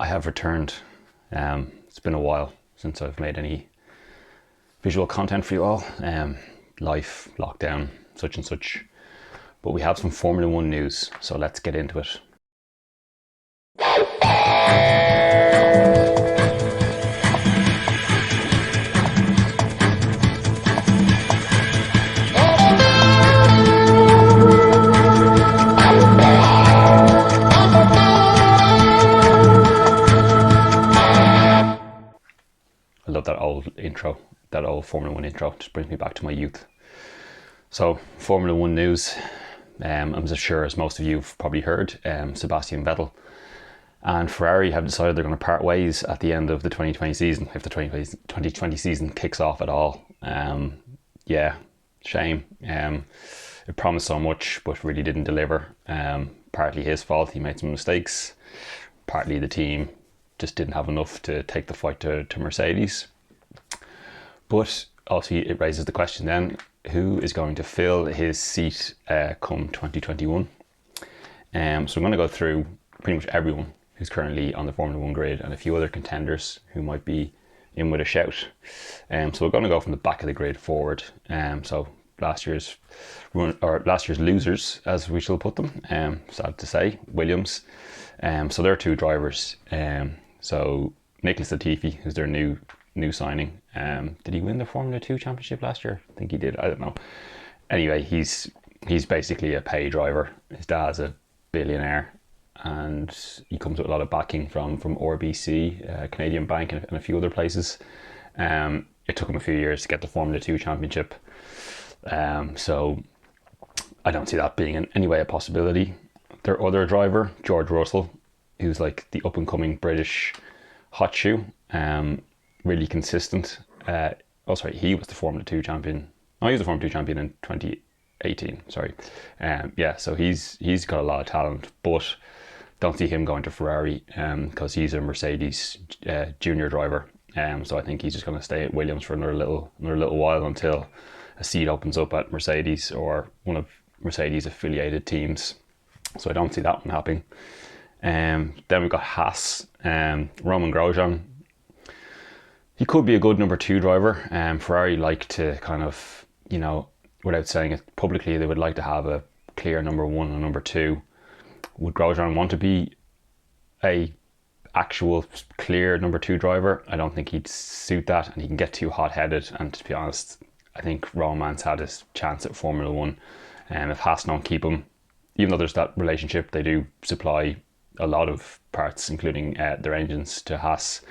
I have returned. It's been a while since I've made any visual content for you all. Life, lockdown, such and such. But we have some Formula One news, so let's get into it. I love that old intro, that old Formula One intro. Just brings me back to my youth. So, Formula One news. I'm sure, as most of you have probably heard, Sebastian Vettel and Ferrari have decided they're going to part ways at the end of the 2020 season, if the 2020 season kicks off at all. Yeah, shame. It promised so much, but really didn't deliver. Partly his fault, he made some mistakes. Partly the team just didn't have enough to take the fight to Mercedes. But also it raises the question then, who is going to fill his seat come 2021? So I'm going to go through pretty much everyone who's currently on the Formula One grid and a few other contenders who might be in with a shout. So we're going to go from the back of the grid forward. So last year's losers, as we shall put them, sad to say, Williams. So there are two drivers. So Nicholas Latifi, who's their new signing. Did he win the Formula 2 championship last year? I think he did. I don't know. Anyway, he's basically a pay driver. His dad's a billionaire, and he comes with a lot of backing from RBC, Canadian Bank, and a few other places. It took him a few years to get the Formula 2 championship. So I don't see that being in any way a possibility. Their other driver, George Russell, who's like the up-and-coming British hot shoe, really consistent. He was the Formula 2 champion. No, he was the Formula 2 champion in 2018, sorry. So he's got a lot of talent, but don't see him going to Ferrari because he's a Mercedes junior driver. So I think he's just going to stay at Williams for another little while until a seat opens up at Mercedes or one of Mercedes affiliated teams. So I don't see that one happening. Then we've got Haas, Roman Grosjean. He could be a good number two driver. Ferrari like to kind of, without saying it publicly, they would like to have a clear number one and number two. Would Grosjean want to be a actual clear number two driver? I don't think he'd suit that, and he can get too hot-headed. And to be honest, I think Roman's had his chance at Formula One. If Haas don't keep him, even though there's that relationship, they do supply a lot of parts, including their engines, to Haas.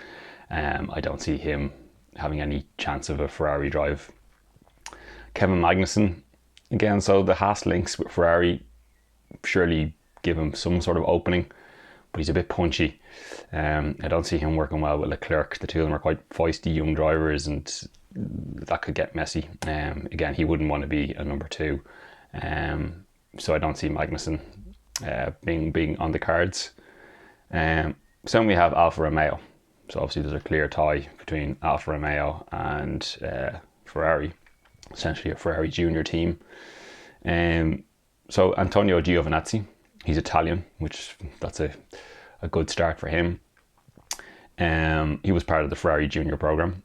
I don't see him having any chance of a Ferrari drive. Kevin Magnussen, again, so the Haas links with Ferrari surely give him some sort of opening, but he's a bit punchy. I don't see him working well with Leclerc. The two of them are quite feisty young drivers, and that could get messy. Again, he wouldn't want to be a number two. So I don't see Magnussen being on the cards. So then we have Alfa Romeo. So obviously there's a clear tie between Alfa Romeo and Ferrari, essentially a Ferrari junior team. So Antonio Giovinazzi, he's Italian, which that's a good start for him. He was part of the Ferrari junior program.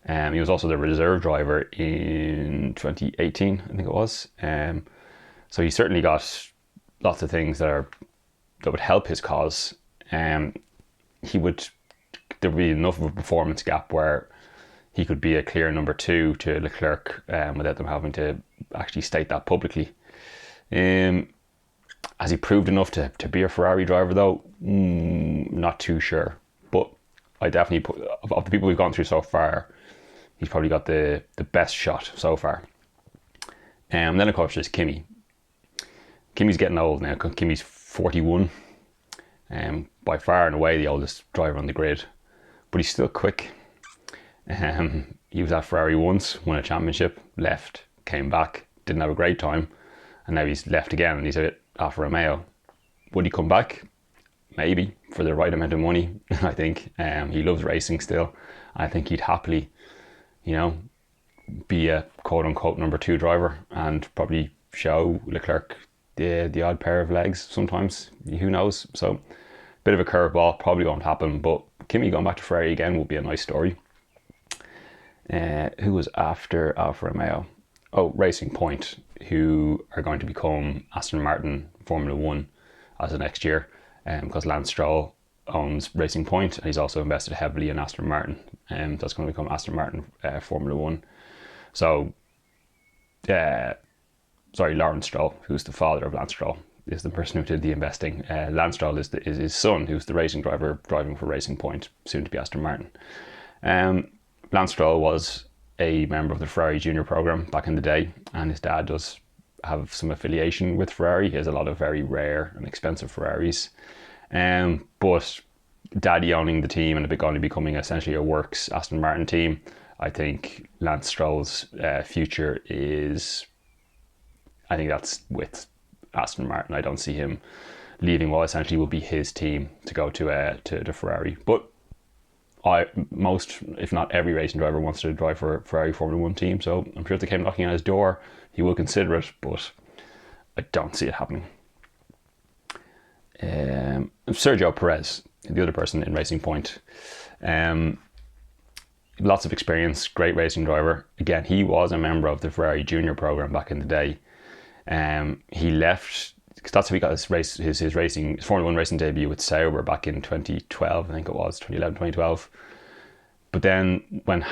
He was also the reserve driver in 2018, I think it was. So he certainly got lots of things that would help his cause. There would be enough of a performance gap where he could be a clear number two to Leclerc without them having to actually state that publicly. Has he proved enough to be a Ferrari driver though? Not too sure. But I definitely of the people we've gone through so far, he's probably got the best shot so far. And then of course there's Kimi. Kimi's getting old now. Kimi's 41. By far and away the oldest driver on the grid. But he's still quick. He was at Ferrari once, won a championship, left, came back, didn't have a great time, and now he's left again and he's at Alfa Romeo. Would he come back? Maybe, for the right amount of money, I think. He loves racing still. I think he'd happily, be a quote-unquote number two driver and probably show Leclerc the odd pair of legs sometimes. Who knows? So bit of a curveball, probably won't happen, but Kimi going back to Ferrari again would be a nice story. Who was after Alfa Romeo? Oh, Racing Point, who are going to become Aston Martin Formula 1 as of next year, because Lance Stroll owns Racing Point and he's also invested heavily in Aston Martin. That's going to become Aston Martin Formula 1. So, Lawrence Stroll, who's the father of Lance Stroll, is the person who did the investing. Lance Stroll is his son, who's the racing driver driving for Racing Point, soon to be Aston Martin. Lance Stroll was a member of the Ferrari Junior program back in the day, and his dad does have some affiliation with Ferrari. He has a lot of very rare and expensive Ferraris. But daddy owning the team and only becoming essentially a works Aston Martin team, I think Lance Stroll's future is, I think that's with Aston Martin. I don't see him leaving what essentially will be his team to go to Ferrari. But most, if not every racing driver wants to drive for a Ferrari Formula 1 team, so I'm sure if they came knocking on his door, he will consider it, but I don't see it happening. Sergio Perez, the other person in Racing Point. Lots of experience, great racing driver. Again, he was a member of the Ferrari Junior program back in the day. He left, because that's how he got his Formula 1 racing debut with Sauber back in 2012, I think it was, 2011, 2012. But then when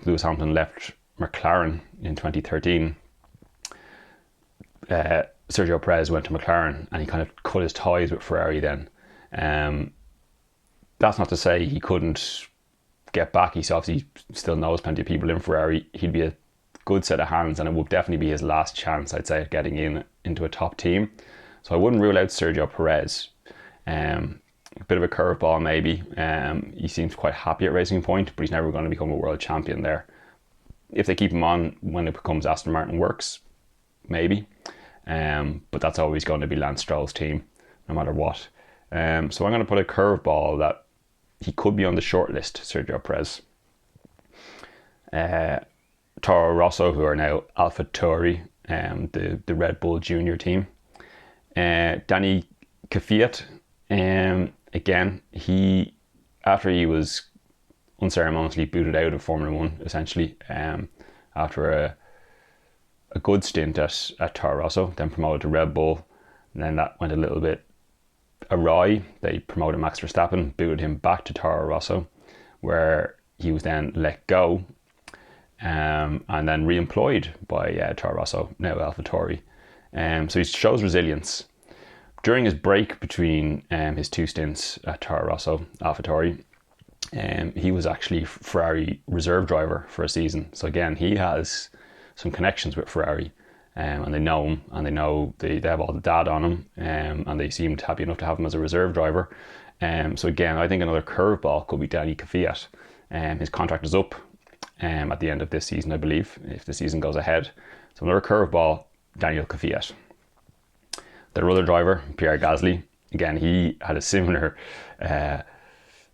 Lewis Hamilton left McLaren in 2013, Sergio Perez went to McLaren and he kind of cut his ties with Ferrari then. That's not to say he couldn't get back. He obviously still knows plenty of people in Ferrari. He'd be a good set of hands, and it would definitely be his last chance, I'd say, at getting into a top team. So I wouldn't rule out Sergio Perez. A bit of a curveball maybe. He seems quite happy at Racing Point, but he's never going to become a world champion there. If they keep him on when it becomes Aston Martin works, maybe. But that's always going to be Lance Stroll's team, no matter what. So I'm going to put a curveball that he could be on the short list, Sergio Perez. Toro Rosso, who are now AlphaTauri, the Red Bull Junior team. Danny Kvyat, again, after he was unceremoniously booted out of Formula 1, essentially, after a good stint at Toro Rosso, then promoted to Red Bull, and then that went a little bit awry. They promoted Max Verstappen, booted him back to Toro Rosso, where he was then let go, and then re-employed by Toro Rosso, now AlphaTauri. So he shows resilience. During his break between his two stints at Toro Rosso, AlphaTauri, he was actually Ferrari reserve driver for a season. So again, he has some connections with Ferrari, and they know him, and they have all the data on him, and they seemed happy enough to have him as a reserve driver. So again, I think another curveball could be Danny Kvyat. His contract is up at the end of this season, I believe, if the season goes ahead. So another curveball, Daniel Kvyat. Their other driver, Pierre Gasly, again, he had a similar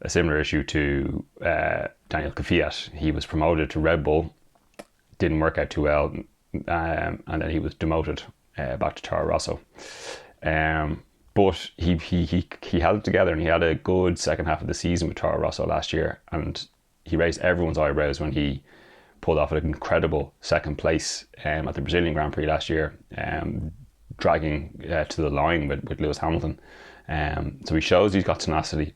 issue to Daniel Kvyat. He was promoted to Red Bull, didn't work out too well, and then he was demoted back to Toro Rosso. But he held it together, and he had a good second half of the season with Toro Rosso last year, and he raised everyone's eyebrows when he pulled off an incredible second place at the Brazilian Grand Prix last year, dragging to the line with Lewis Hamilton. So he shows he's got tenacity.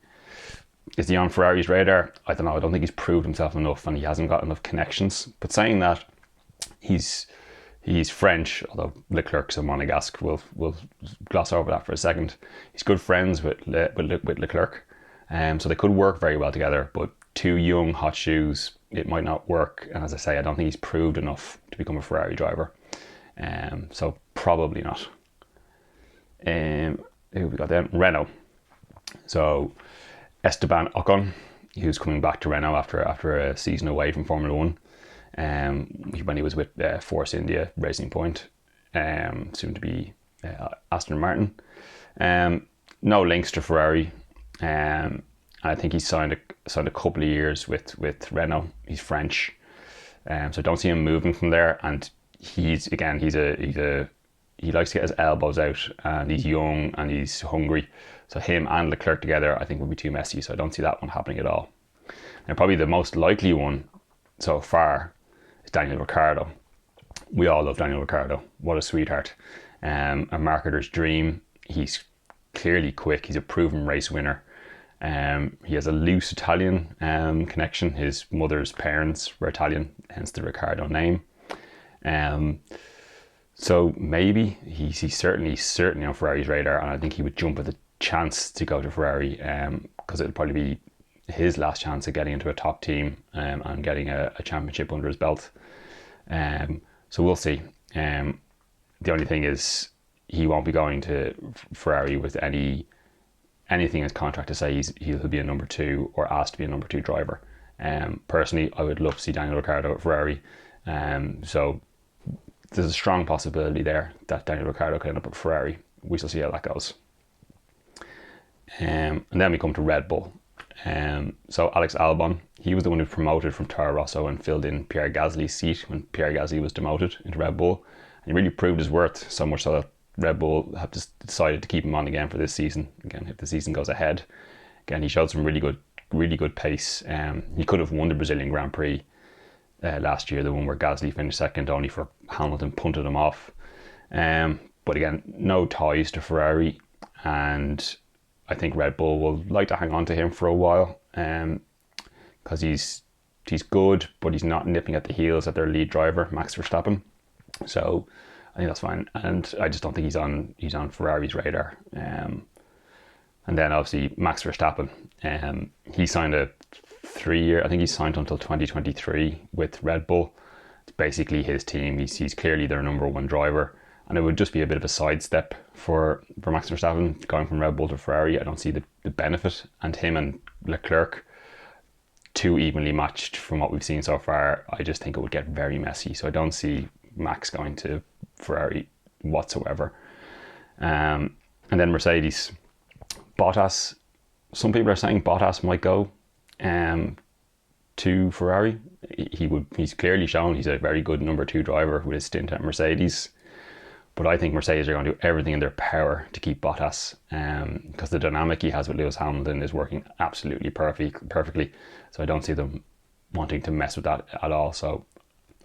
Is he on Ferrari's radar? I don't know. I don't think he's proved himself enough, and he hasn't got enough connections. But saying that, he's French, although Leclerc's a Monegasque. We'll gloss over that for a second. He's good friends with Leclerc, so they could work very well together. But two young hot shoes, it might not work. And as I say, I don't think he's proved enough to become a Ferrari driver. So probably not. Who we got then? Renault. So Esteban Ocon, who's coming back to Renault after a season away from Formula 1. When he was with Force India Racing Point, soon to be Aston Martin. No links to Ferrari. I think he's signed a couple of years with Renault. He's French, so don't see him moving from there. And he's a he likes to get his elbows out, and he's young and he's hungry. So him and Leclerc together, I think, would be too messy. So I don't see that one happening at all. And probably the most likely one so far is Daniel Ricciardo. We all love Daniel Ricciardo. What a sweetheart. A marketer's dream. He's clearly quick. He's a proven race winner. He has a loose Italian connection. His mother's parents were Italian, hence the Ricciardo name. So maybe he's certainly on Ferrari's radar, and I think he would jump at the chance to go to Ferrari, because it'll probably be his last chance of getting into a top team and getting a championship under his belt. So we'll see. The only thing is he won't be going to Ferrari with anything in his contract to say he'll be a number 2 or asked to be a number 2 driver. Personally, I would love to see Daniel Ricciardo at Ferrari. So there's a strong possibility there that Daniel Ricciardo could end up at Ferrari. We shall see how that goes. And then we come to Red Bull. So Alex Albon, he was the one who promoted from Toro Rosso and filled in Pierre Gasly's seat when Pierre Gasly was demoted into Red Bull. And he really proved his worth, so much so that Red Bull have just decided to keep him on again for this season. Again, if the season goes ahead. Again, he showed some really good pace. He could have won the Brazilian Grand Prix last year, the one where Gasly finished second, only for Hamilton punted him off. But again, no ties to Ferrari, and I think Red Bull will like to hang on to him for a while, because he's good, but he's not nipping at the heels of their lead driver, Max Verstappen. So I think that's fine, and I just don't think he's on Ferrari's radar. And then obviously Max Verstappen, he signed a 3-year. I think he's signed until 2023 with Red Bull. It's basically his team. He's clearly their number 1 driver, and it would just be a bit of a sidestep for Max Verstappen going from Red Bull to Ferrari. I don't see the benefit, and him and Leclerc too evenly matched from what we've seen so far. I just think it would get very messy. So I don't see Max going to Ferrari whatsoever. And then Mercedes, Bottas. Some people are saying Bottas might go to Ferrari. He's clearly shown he's a very good number 2 driver with his stint at Mercedes. But I think Mercedes are going to do everything in their power to keep Bottas, because the dynamic he has with Lewis Hamilton is working absolutely perfectly. So I don't see them wanting to mess with that at all. So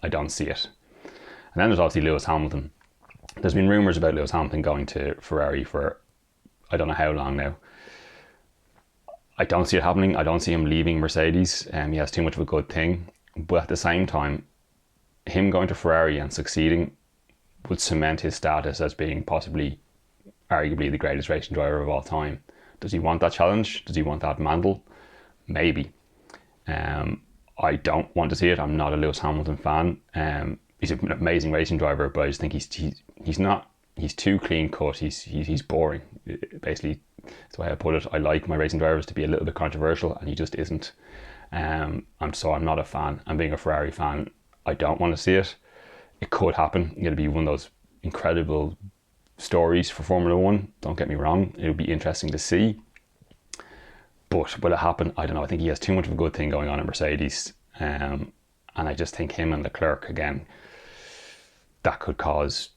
I don't see it. And then there's obviously Lewis Hamilton. There's been rumours about Lewis Hamilton going to Ferrari for I don't know how long now. I don't see it happening. I don't see him leaving Mercedes. He has too much of a good thing. But at the same time, him going to Ferrari and succeeding would cement his status as being possibly, arguably, the greatest racing driver of all time. Does he want that challenge? Does he want that mantle? Maybe. I don't want to see it. I'm not a Lewis Hamilton fan. He's an amazing racing driver, but I just think he's too clean cut. He's boring. Basically, that's the way I put it. I like my racing drivers to be a little bit controversial, and he just isn't. I'm not a fan. And being a Ferrari fan, I don't want to see it. It could happen. It'll be one of those incredible stories for Formula One. Don't get me wrong. It'll be interesting to see. But will it happen? I don't know. I think he has too much of a good thing going on in Mercedes. And I just think him and Leclerc, again, that could cause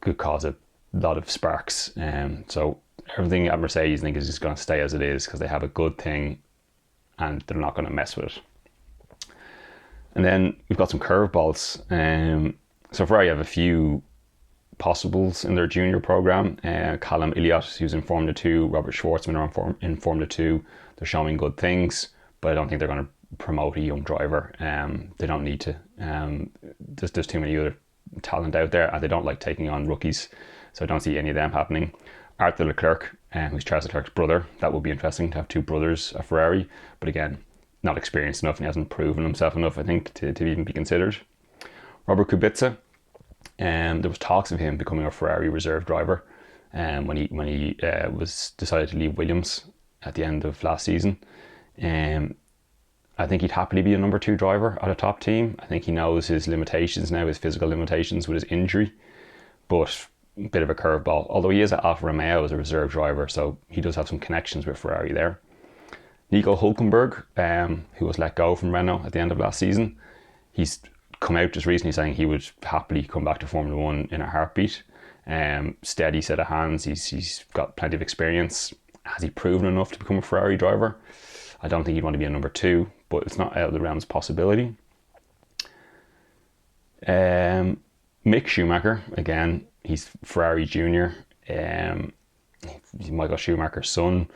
a lot of sparks. So everything at Mercedes, I think, is just going to stay as it is because they have a good thing and they're not going to mess with it. And then we've got some curveballs. So Ferrari have a few possibles in their junior program. Callum Elliott, who's in Formula 2, Robert Schwartzman are in Formula 2. They're showing good things, but I don't think they're going to promote a young driver. They don't need to. There's too many other talent out there, and they don't like taking on rookies, so I don't see any of them happening. Arthur Leclerc, who's Charles Leclerc's brother, that would be interesting to have 2 brothers at Ferrari, but again, not experienced enough and he hasn't proven himself enough, I think, to even be considered. Robert Kubica, there was talks of him becoming a Ferrari reserve driver when he was decided to leave Williams at the end of last season. I think he'd happily be a number 2 driver at a top team. I think he knows his limitations now, his physical limitations with his injury, but a bit of a curveball. Although he is at Alfa Romeo as a reserve driver, so he does have some connections with Ferrari there. Nico Hülkenberg, who was let go from Renault at the end of last season, he's come out just recently saying he would happily come back to Formula 1 in a heartbeat. Steady set of hands. He's got plenty of experience. Has he proven enough to become a Ferrari driver? I don't think he'd want to be a number 2, but it's not out of the realms of possibility. Mick Schumacher, again, he's Ferrari Junior. He's Michael Schumacher's son.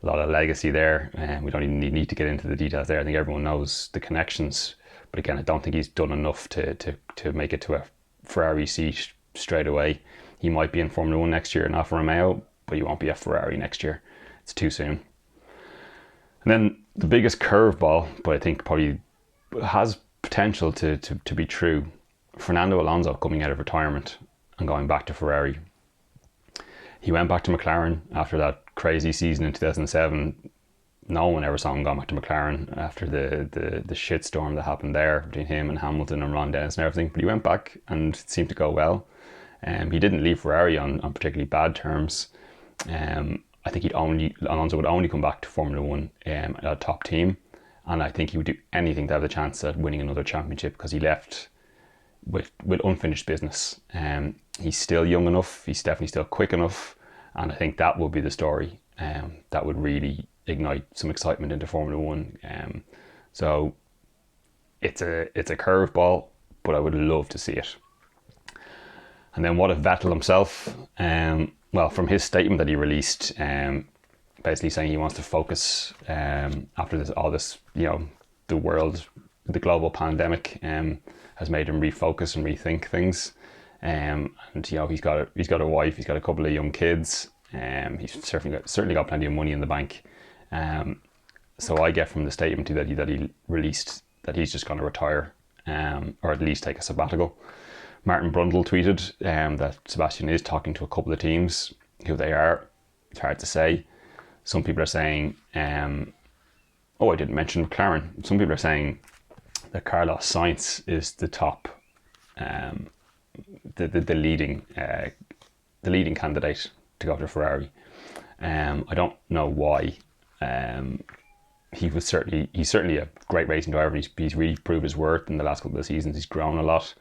A lot of legacy there. We don't even need to get into the details there. I think everyone knows the connections. But again, I don't think he's done enough to make it to a Ferrari seat straight away. He might be in Formula 1 next year in Alfa Romeo, but he won't be a Ferrari next year. It's too soon. And then the biggest curveball, but I think probably has potential to be true, Fernando Alonso coming out of retirement and going back to Ferrari. He went back to McLaren after that crazy season in 2007. No one ever saw him going back to McLaren after the shitstorm that happened there between him and Hamilton and Ron Dennis and everything. But he went back and it seemed to go well. He didn't leave Ferrari on particularly bad terms. I think Alonso would only come back to Formula 1 at a top team. And I think he would do anything to have the chance at winning another championship, because he left with unfinished business. He's still young enough. He's definitely still quick enough. And I think that would be the story. That would really ignite some excitement into Formula 1. So it's a curveball, but I would love to see it. And then what if Vettel himself? Well, from his statement that he released, basically saying he wants to focus after all this, the global pandemic has made him refocus and rethink things. And he's got a wife, he's got a couple of young kids. He's certainly got plenty of money in the bank. So I get from the statement that he released that he's just going to retire, or at least take a sabbatical. Martin Brundle tweeted that Sebastian is talking to a couple of teams. Who they are, it's hard to say. Some people are saying, I didn't mention McLaren. Some people are saying that Carlos Sainz is the top, the leading candidate to go to Ferrari. I don't know why. He's certainly a great racing driver. He's really proved his worth in the last couple of seasons. He's grown a lot.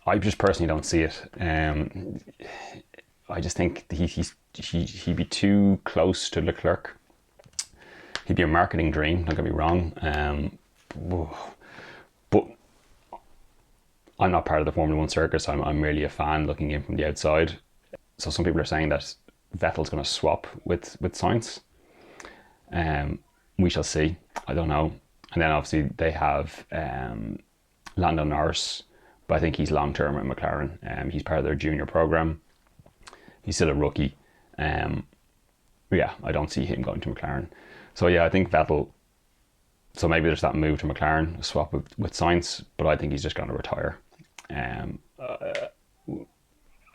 I just personally don't see it. I just think he'd be too close to Leclerc. He'd be a marketing dream, don't get me wrong. But I'm not part of the Formula 1 circus. I'm really a fan looking in from the outside. So some people are saying that Vettel's going to swap with Sainz. We shall see. I don't know. And then obviously they have Lando Norris, but I think he's long term at McLaren. He's part of their junior program. He's still a rookie. I don't see him going to McLaren. So yeah, I think Vettel. So maybe there's that move to McLaren, a swap with Sainz, but I think he's just going to retire. I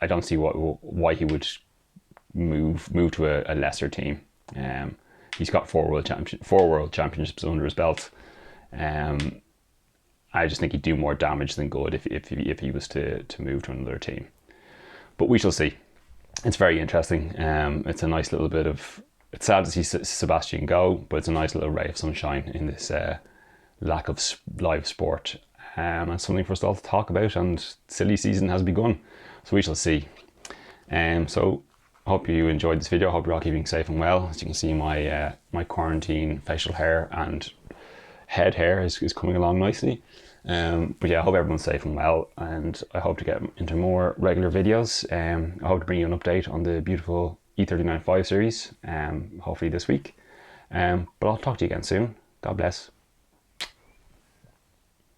don't see why he would move to a lesser team. He's got four world championships under his belt. I just think he'd do more damage than good if he was to move to another team. But we shall see. It's very interesting. It's a nice little bit of. It's sad to see Sebastian go, but it's a nice little ray of sunshine in this lack of live sport. And something for us all to talk about. And silly season has begun, so we shall see. So I hope you enjoyed this video. I hope you're all keeping safe and well. As you can see, my quarantine facial hair and head hair is coming along nicely. But yeah, I hope everyone's safe and well, and I hope to get into more regular videos. I hope to bring you an update on the beautiful E39 5 Series, hopefully this week. But I'll talk to you again soon. God bless.